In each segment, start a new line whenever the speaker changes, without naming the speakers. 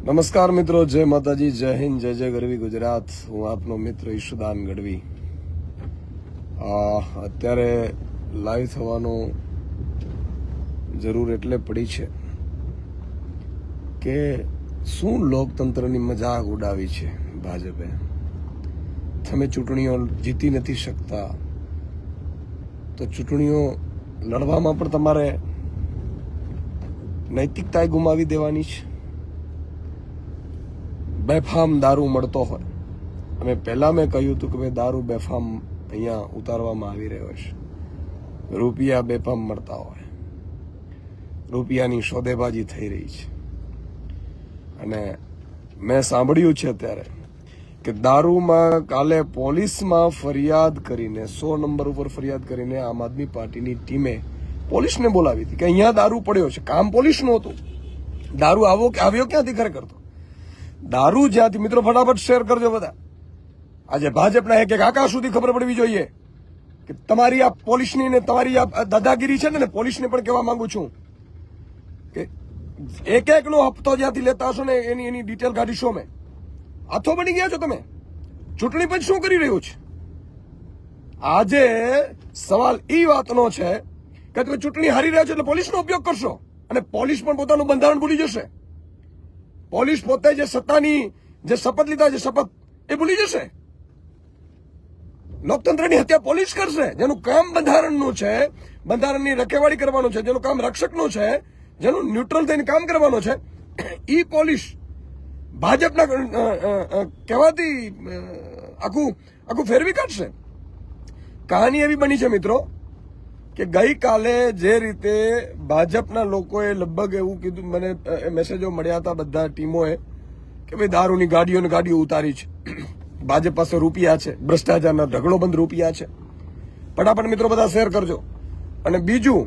નમસ્કાર મિત્રો, જય માતાજી, જય હિન્દ, જય જય ગરવી ગુજરાત. હું આપનો મિત્ર ઈશુદાન ગઢવી. અત્યારે લાઈવ થવાનો જરૂર એટલે પડી છે કે શું લોકતંત્રની મજાક ઉડાવી છે ભાજપે. તમે ચૂંટણીઓ જીતી નથી શકતા તો ચૂંટણીઓ લડવામાં પણ તમારે નૈતિકતા ગુમાવી દેવાની છે. બેફામ દારૂ મળતો હોય, અમે પહેલા મેં કહ્યું હતું કે ભાઈ દારૂ બેફામ અહીંયા ઉતારવામાં આવી રહ્યો છે. રૂપિયા બેફામ મળતા હોય, રૂપિયાની સોદેબાજી થઈ રહી છે. અને મેં સાંભળ્યું છે અત્યારે કે દારૂમાં કાલે પોલીસમાં ફરિયાદ કરીને 100 નંબર ઉપર ફરિયાદ કરીને આમ આદમી પાર્ટીની ટીમે પોલીસને બોલાવી હતી કે અહીંયા દારૂ પડ્યો છે. કામ પોલીસનું હતું. દારૂ આવ્યો ક્યાંથી ખરેખર તો દારૂ જ્યાંથી, મિત્રો ફટાફટ શેર કરજો બધા. આજે ભાજપના એક આકાશ સુધી ખબર પડવી જોઈએ કે તમારી આ પોલીસની ને તમારી આ દાદાગીરી છે ને પોલીસને પણ કહેવા માંગુ છું કે એક નો હપ્તો જ્યાંથી લેતા હશો ને એની ડિટેલ કાઢીશો. મેં હાથો બની ગયા છો તમે. ચૂંટણી પંચ શું કરી રહ્યું છે? આજે સવાલ એ વાતનો છે કે તમે ચૂંટણી હારી રહ્યા છો એટલે પોલીસનો ઉપયોગ કરશો અને પોલીસ પણ પોતાનું બંધારણ ભૂલી જશે. પોલીસ પોતે જે સત્તાની જે શપથ લીધા છે શપથ એ ભૂલી જશે. લોકતંત્રની હત્યા પોલીસ કરશે. જેનું કામ બંધારણનું છે, બંધારણની રખેવાળી કરવાનું છે, જેનું કામ રક્ષકનું છે, જેનું ન્યુટ્રલ થઈને કામ કરવાનું છે, ઈ પોલીસ ભાજપના કહેવાથી આખું ફેરવી કાઢશે. કહાની એવી બની છે મિત્રો કે ગઈકાલે જે રીતે ભાજપના લોકોએ લગભગ એવું કીધું, મને મેસેજો મળ્યા હતા બધા ટીમોએ કે ભાઈ દારૂની ગાડીઓ ઉતારી છે, ભાજપ પાસે રૂપિયા છે, ભ્રષ્ટાચારના ઢગલો બંધ રૂપિયા છે. ફટાફટ મિત્રો બધા શેર કરજો. અને બીજું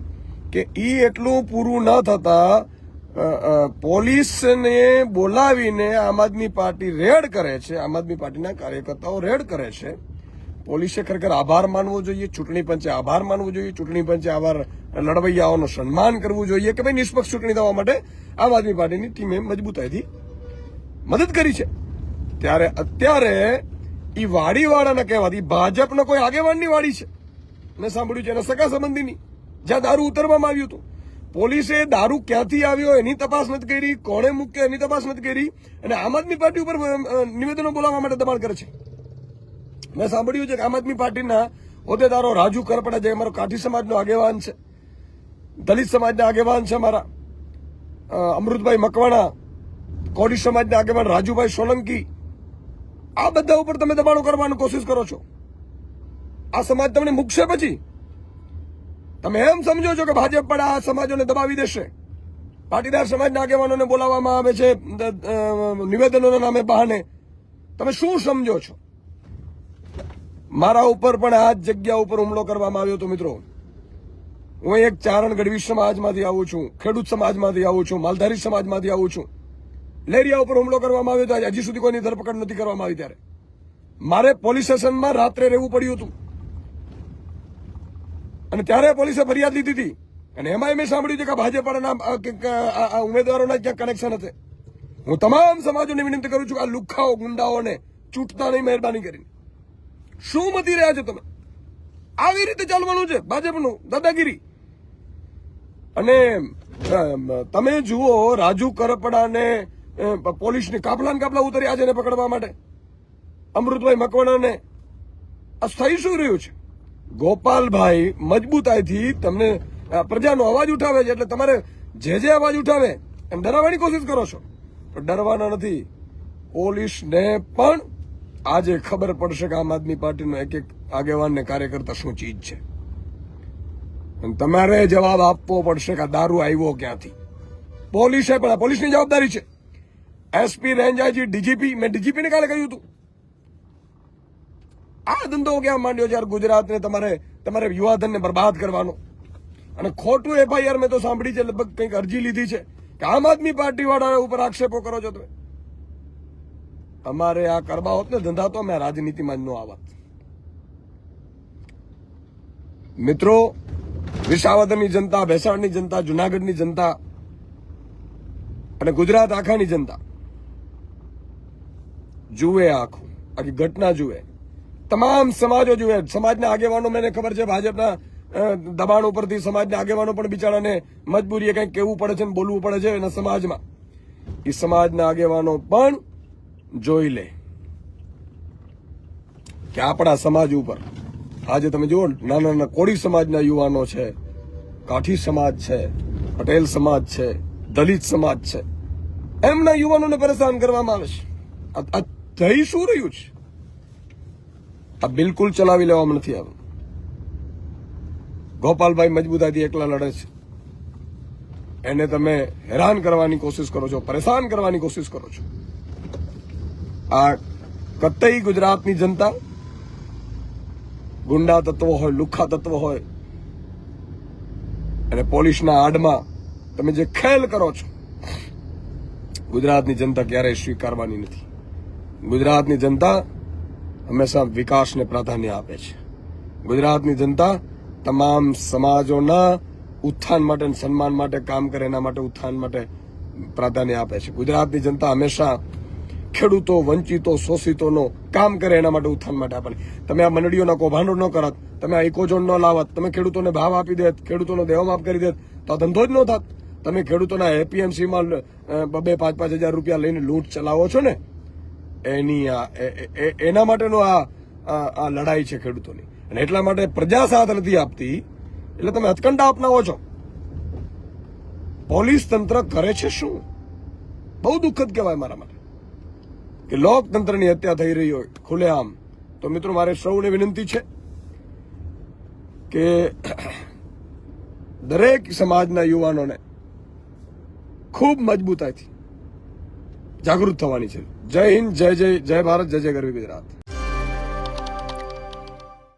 કે ઈ એટલું પૂરું ન થતા પોલીસને બોલાવીને આમ આદમી પાર્ટી રેડ કરે છે, આમ આદમી પાર્ટીના કાર્યકર્તાઓ રેડ કરે છે. પોલીસે ખરેખર આભાર માનવો જોઈએ, ચૂંટણી પંચે આભાર માનવો જોઈએ, ચૂંટણી પંચે આભાર લડવૈયાઓનું સન્માન કરવું જોઈએ કે ભાઈ નિષ્પક્ષ ચૂંટણી થવા માટે આમ આદમી પાર્ટીની ટીમે મજબૂતાઈથી મદદ કરી છે. ત્યારે અત્યારે ઈ વાડીવાળાના કહેવાથી ભાજપનો કોઈ આગેવાનની વાડી છે, મેં સાંભળ્યું છે, એના સગા સંબંધીની, જ્યાં દારૂ ઉતરવામાં આવ્યું હતું. પોલીસે દારૂ ક્યાંથી આવ્યો એની તપાસ નથી કરી, કોણે મૂક્યો એની તપાસ નથી કરી, અને આમ આદમી પાર્ટી ઉપર નિવેદનો બોલાવવા માટે દબાણ કરે છે. મેં સાંભળ્યું છે કે આમ આદમી પાર્ટીના હોદ્દેદારો રાજુ કરપડા, જે અમારો કાઠી સમાજનો આગેવાન છે, દલિત સમાજના આગેવાન છે, અમારા અમૃતભાઈ મકવાણા, કોડી સમાજના આગેવાન રાજુભાઈ સોલંકી, આ બધા ઉપર તમે દબાણો કરવાની કોશિશ કરો છો. આ સમાજ તમને મૂકશે પછી. તમે એમ સમજો છો કે ભાજપ પણ આ સમાજોને દબાવી દેશે. પાટીદાર સમાજના આગેવાનોને બોલાવવામાં આવે છે નિવેદનોના નામે બહાને. તમે શું સમજો છો? મારા ઉપર પણ આ જ જગ્યા ઉપર હુમલો કરવામાં આવ્યો હતો મિત્રો. હું એક ચારણ ગઢવી સમાજમાંથી આવું છું, ખેડૂત સમાજમાંથી આવું છું, માલધારી સમાજમાંથી આવું છું. લેરિયા ઉપર હુમલો કરવામાં આવ્યો હતો. હજી સુધી કોઈની ધરપકડ નથી કરવામાં આવી. ત્યારે મારે પોલીસ સ્ટેશનમાં રાત્રે રહેવું પડ્યું હતું અને ત્યારે પોલીસે ફરિયાદ લીધી હતી. અને એમાં મેં સાંભળ્યું છે કે ભાજપના ઉમેદવારોના ક્યાંક કનેક્શન હશે. હું તમામ સમાજોને વિનંતી કરું છું કે આ લુખ્ખાઓ ગુંડાઓને ચૂંટતા નહીં, મહેરબાની કરીને. શું મતી રહ્યા છો તમે? આવી રીતે ચાલવાનું છે ભાજપનું દાદાગીરી. અને તમે જુઓ રાજુ કરપડાને પોલીસની કાફલા ઉતર્યા છે એને પકડવા માટે, અમૃતભાઈ મકવાણાને. આ થઈ શું રહ્યું છે? ગોપાલભાઈ મજબૂતાઈથી તમને પ્રજાનો અવાજ ઉઠાવે છે, એટલે તમારે જે અવાજ ઉઠાવે એમ ડરાવવાની કોશિશ કરો છો, પણ ડરવાના નથી. પોલીસને પણ આજે ખબર પડશે કે આમ આદમી પાર્ટીનો એક આગેવાન ને કાર્યકર્તા શું ચીજ છે. અને તમારે જવાબ આપવો પડશે કે આ દારૂ આવ્યો ક્યાંથી. પોલીસે પણ, પોલીસની જવાબદારી છે. એસપી રેન્જાજી, ડીજીપી, મેં ડીજીપીને કાલે કહ્યું હતું આ ધંધો ક્યાં માંડ્યો છે યાર ગુજરાતને? તમારે યુવાધનને બરબાદ કરવાનો. અને ખોટું એફઆઈઆર મેં તો સાંભળી છે, લગભગ કંઈક અરજી લીધી છે કે આમ આદમી પાર્ટી વાળા ઉપર આક્ષેપો કરો છો તમે. અમારે આ કરવા હોત ને ધંધા તો અમે રાજનીતિમાં જ ન આવત. મિત્રો, વિસાવદરની જનતા, ભેસાણની જનતા, જુનાગઢની જનતા અને ગુજરાત આખાની જનતા જુએ, આખી ઘટના જુએ, તમામ સમાજો જુએ, સમાજના આગેવાનો, મને ખબર છે ભાજપના દબાણ ઉપરથી સમાજના આગેવાનો પણ બિચારાને મજબૂરીએ કંઈક કહેવું પડે છે ને બોલવું પડે છે એના સમાજમાં. એ સમાજના આગેવાનો પણ જોઈ લે કે આપણા સમાજ ઉપર આજે તમે જુઓ, નાના નાના કોળી સમાજના યુવાનો છે, કાઠી સમાજ છે, પટેલ સમાજ છે, દલિત સમાજ છે, એમના યુવાનોને પરેશાન કરવામાં આવે છે. આ થઈ શું રહ્યું છે? આ બિલકુલ ચલાવી લેવામાં નથી આવ્યું. ગોપાલભાઈ મજબૂતાઈથી એકલા લડે છે, એને તમે હેરાન કરવાની કોશિશ કરો છો, પરેશાન કરવાની કોશિશ કરો છો. આ કતઈ ગુજરાતની જનતા ગુંડા તત્વો હોય, લુખ્ખા તત્વો હોય અને પોલીસના આડમાં તમે જે ખેલ કરો છો, ગુજરાતની જનતા ક્યારેય સ્વીકારવાની નથી. ગુજરાતની જનતા હંમેશા વિકાસને પ્રાધાન્ય આપે છે. ગુજરાતની જનતા તમામ સમાજોના ઉત્થાન માટે અને સન્માન માટે કામ કરે, એના માટે ઉત્થાન માટે પ્રાધાન્ય આપે છે. ગુજરાતની જનતા હંમેશા ખેડૂતો, વંચિતો, શોષિતોનો કામ કરે, એના માટે ઉત્થાન માટે આપે. તમે આ મંડળીઓના કૌભાંડો ન કરત, તમે આ ઇકોઝોન ન લાવત, તમે ખેડૂતોને ભાવ આપી દેત, ખેડૂતોનો દેવામાફ કરી દેત, તો આ ધંધો જ ન થાત. તમે ખેડૂતોના એપીએમસીમાં 2-5 હજાર રૂપિયા લઈને લૂંટ ચલાવો છો ને, એના માટેનો આ લડાઈ છે ખેડૂતોની. અને એટલા માટે પ્રજા સાથ નથી આપતી, એટલે તમે હથકંડા અપનાવો છો. પોલીસ તંત્ર કરે છે શું? બહુ દુઃખદ કહેવાય મારા માટે કે લોકતંત્રની હત્યા થઈ રહી હોય ખુલ્લેઆમ. તો મિત્રો, મારે સૌને વિનંતી છે કે દરેક સમાજના યુવાનોને ખૂબ મજબૂતાઈથી જાગૃત થવાની છે. જય હિન્દ, જય ભારત, જય ગરવી ગુજરાત.